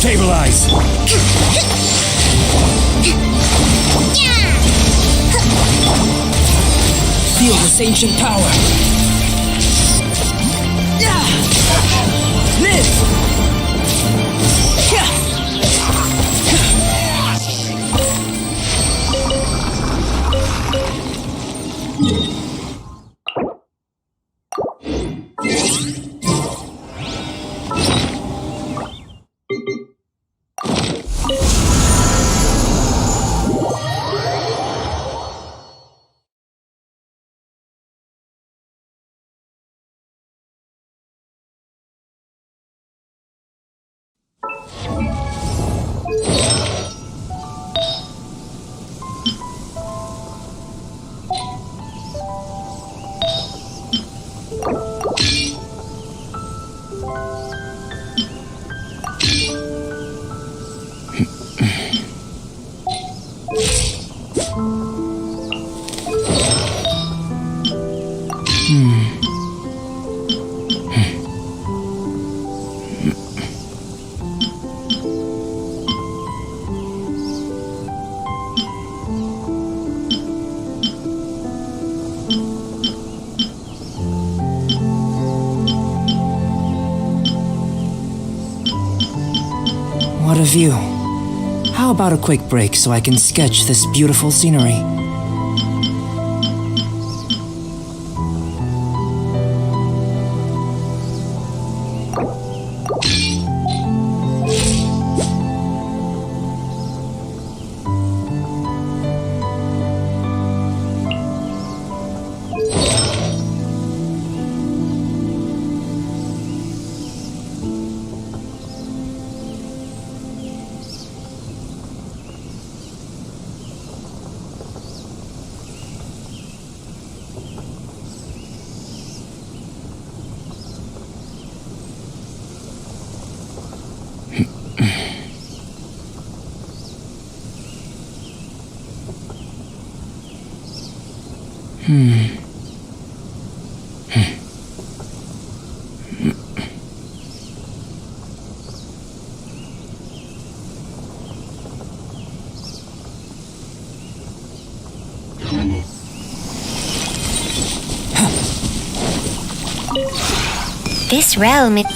Stabilize! Feel this ancient power! Live! What a view. How about a quick break so I can sketch this beautiful scenery? This realm is...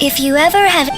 If you ever have...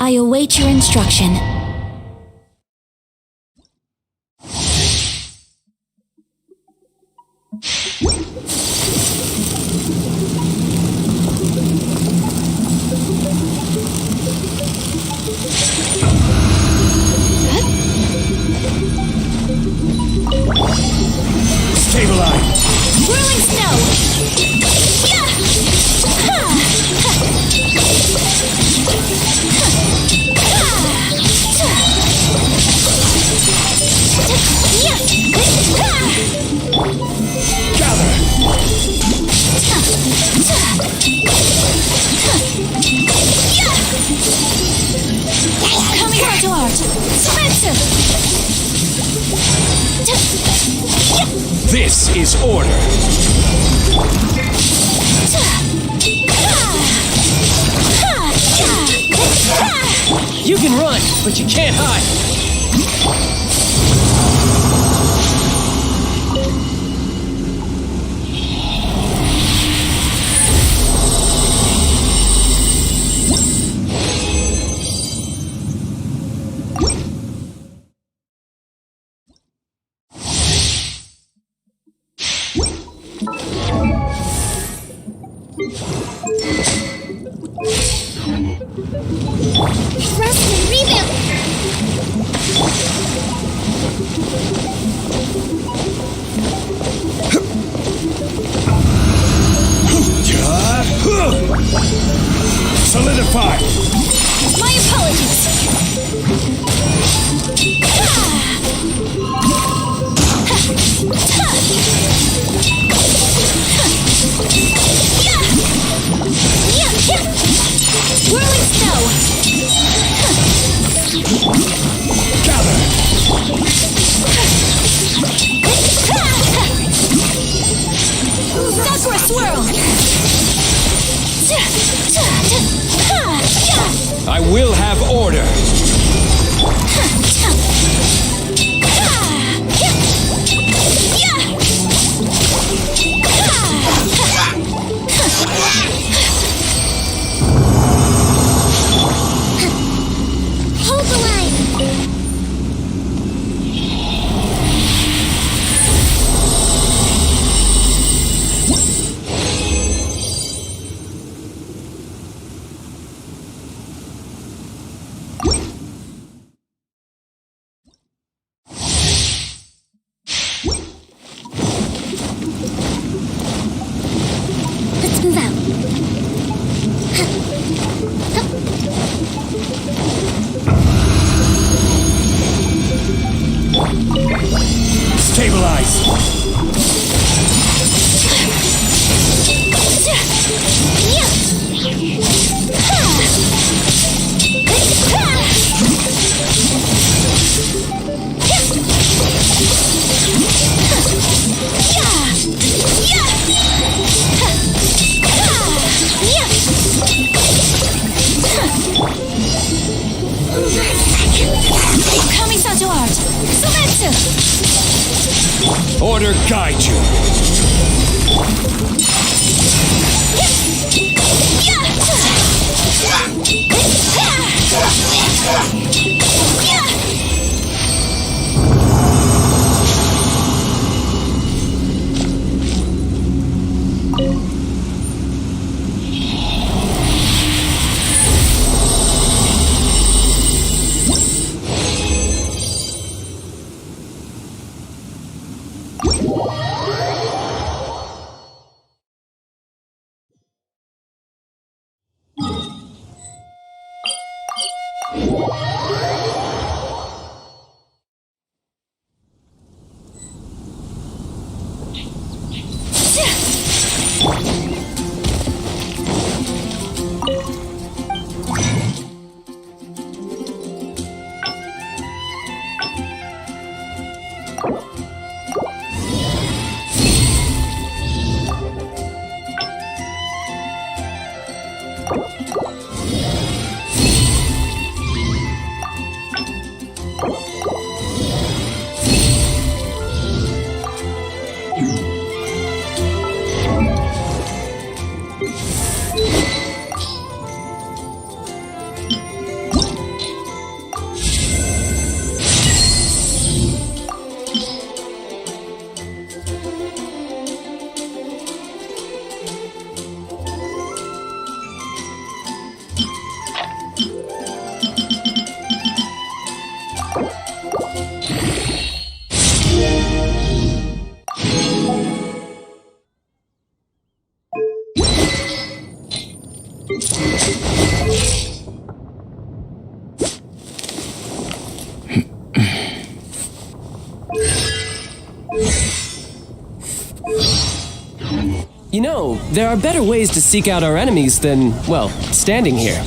I await your instruction. Stabilize! Whirling snow! Yeah! Ha! Ha! Gather! Coming out to art! Spencer! This is order! You can run, but you can't hide! Rest and reboot. Solidify! My apologies! Whirling snow! Gather! Sakura swirl! I will have order! Hold the line. Let's move out. Stabilize! Coming to art! Sometsu! Order guide you! You know, there are better ways to seek out our enemies than, well, standing here.